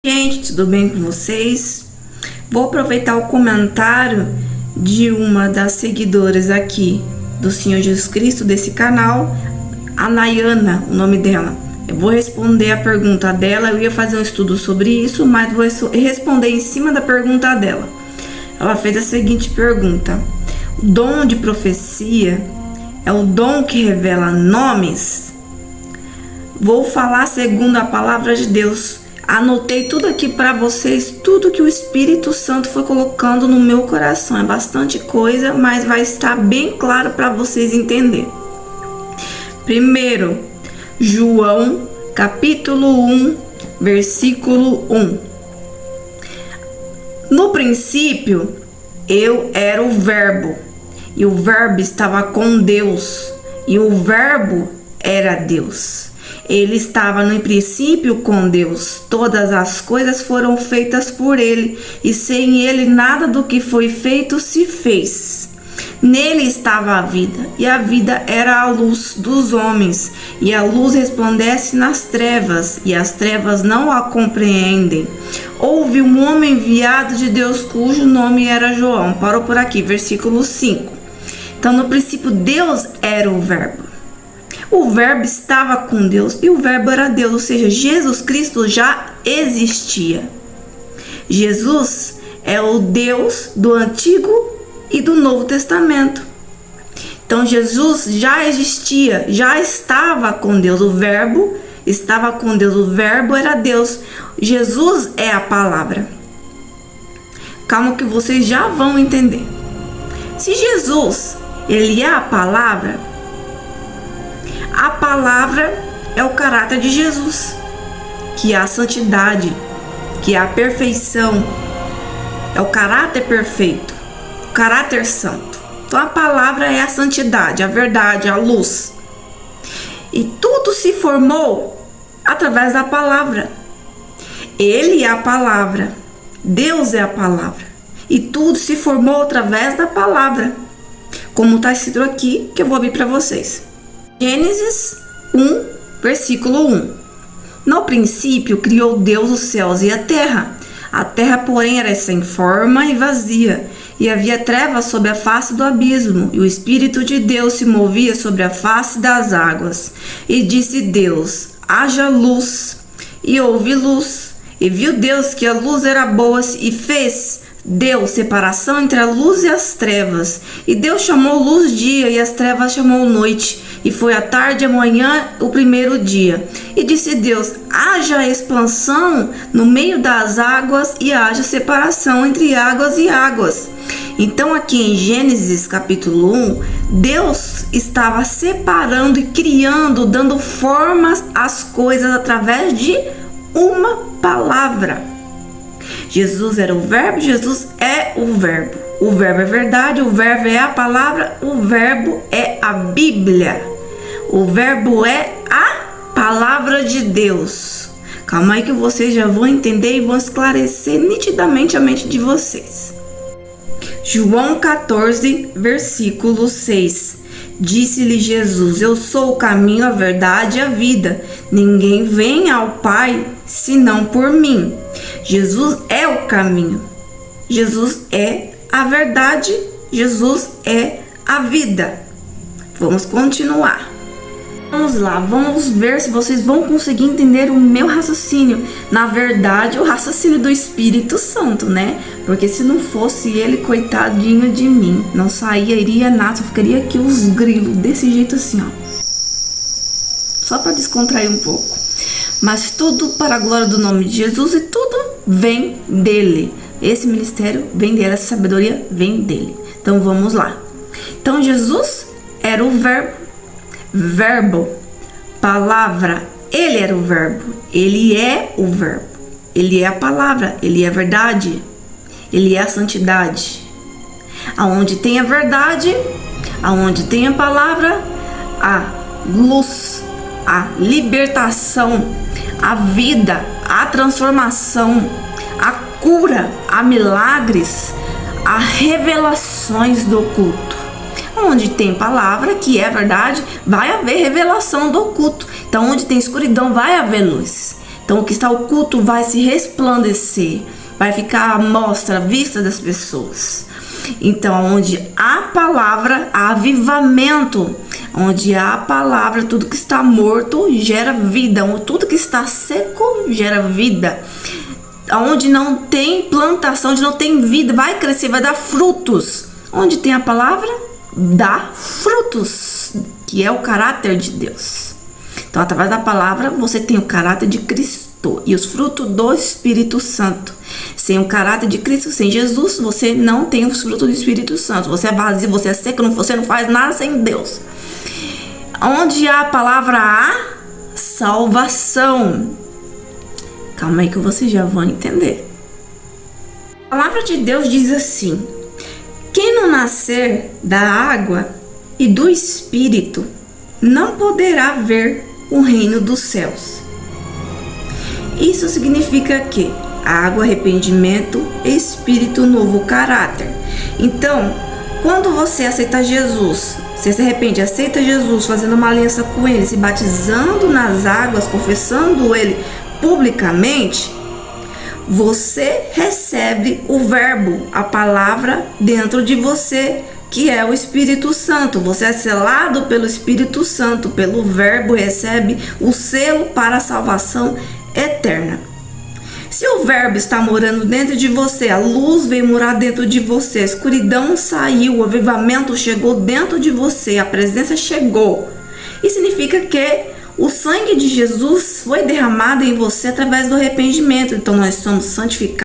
Gente, tudo bem com vocês? Vou aproveitar o comentário de uma das seguidoras aqui do Senhor Jesus Cristo desse canal, a Nayana, o nome dela. Eu vou responder a pergunta dela. Eu ia fazer um estudo sobre isso, mas vou responder em cima da pergunta dela. Ela fez a seguinte pergunta: o dom de profecia é o dom que revela nomes? Vou falar segundo a palavra de Deus. Anotei tudo aqui para vocês, tudo que o Espírito Santo foi colocando no meu coração. É bastante coisa, mas vai estar bem claro para vocês entenderem. Primeiro, João, capítulo 1, versículo 1. No princípio, eu era o Verbo, e o Verbo estava com Deus, e o Verbo era Deus. Ele estava no princípio com Deus. Todas as coisas foram feitas por ele, e sem ele nada do que foi feito se fez. Nele estava a vida, e a vida era a luz dos homens, e a luz resplandece nas trevas, e as trevas não a compreendem. Houve um homem enviado de Deus, cujo nome era João. Parou por aqui, versículo 5. Então, no princípio, Deus era o Verbo. O Verbo estava com Deus e o Verbo era Deus, ou seja, Jesus Cristo já existia. Jesus é o Deus do Antigo e do Novo Testamento. Então Jesus já existia, já estava com Deus. O Verbo estava com Deus, o Verbo era Deus. Jesus é a palavra. Calma que vocês já vão entender. Se Jesus, ele é a palavra é o caráter de Jesus, que é a santidade, que é a perfeição, é o caráter perfeito, o caráter santo. Então a palavra é a santidade, a verdade, a luz. E tudo se formou através da palavra. Ele é a palavra, Deus é a palavra, e tudo se formou através da palavra, como está escrito aqui, que eu vou abrir para vocês. Gênesis 1, versículo 1. No princípio criou Deus os céus e a terra. A terra, porém, era sem forma e vazia, e havia trevas sobre a face do abismo, e o Espírito de Deus se movia sobre a face das águas. E disse Deus: haja luz. E houve luz. E viu Deus que a luz era boa, e fez Deus separação entre a luz e as trevas. E Deus chamou luz dia, e as trevas chamou noite. E foi a tarde e a manhã o primeiro dia. E disse Deus: haja expansão no meio das águas, e haja separação entre águas e águas. Então aqui em Gênesis capítulo 1, Deus estava separando e criando, dando formas às coisas através de uma palavra. Jesus era o Verbo, Jesus é o Verbo. O Verbo é verdade, o Verbo é a palavra, o Verbo é a Bíblia. O Verbo é a palavra de Deus. Calma aí que vocês já vão entender e vão esclarecer nitidamente a mente de vocês. João 14, versículo 6. Disse-lhe Jesus: eu sou o caminho, a verdade e a vida. Ninguém vem ao Pai senão por mim. Jesus é o caminho. Jesus é a verdade. Jesus é a vida. Vamos continuar. Vamos lá, vamos ver se vocês vão conseguir entender o meu raciocínio. Na verdade, o raciocínio do Espírito Santo, né? Porque se não fosse ele, coitadinho de mim, não iria nada, só ficaria aqui os grilos, desse jeito assim, ó. Só para descontrair um pouco. Mas tudo para a glória do nome de Jesus, e tudo vem dele. Esse ministério vem dele, essa sabedoria vem dele. Então vamos lá. Então Jesus era o Verbo, palavra, ele era o Verbo, ele é o Verbo, ele é a palavra, ele é a verdade, ele é a santidade. Aonde tem a verdade, aonde tem a palavra, a luz, a libertação, a vida, a transformação, a cura, a milagres, a revelações do oculto. Onde tem palavra, que é verdade, vai haver revelação do oculto. Então, onde tem escuridão, vai haver luz. Então o que está oculto vai se resplandecer, vai ficar à mostra, à vista das pessoas. Então, onde há palavra, há avivamento. Onde há palavra, tudo que está morto gera vida. Tudo que está seco gera vida. Onde não tem plantação, onde não tem vida, vai crescer, vai dar frutos. Onde tem a palavra, dá frutos, que é o caráter de Deus. Então, através da palavra, você tem o caráter de Cristo e os frutos do Espírito Santo. Sem o caráter de Cristo, sem Jesus, você não tem os frutos do Espírito Santo. Você é vazio, você é seco, você não faz nada sem Deus. Onde há a palavra, há salvação. Calma aí que você já vai entender. A palavra de Deus diz assim: quem não nascer da água e do Espírito não poderá ver o reino dos céus. Isso significa que água, arrependimento, Espírito, novo caráter. Então, quando você aceita Jesus, você se arrepende, aceita Jesus, fazendo uma aliança com Ele, se batizando nas águas, confessando Ele publicamente, você recebe o verbo, a palavra dentro de você, que é o Espírito Santo. Você é selado pelo Espírito Santo, pelo verbo, recebe o selo para a salvação eterna. Se o verbo está morando dentro de você, a luz veio morar dentro de você, a escuridão saiu, o avivamento chegou dentro de você, a presença chegou. Isso significa que o sangue de Jesus foi derramado em você através do arrependimento. Então nós somos santificados.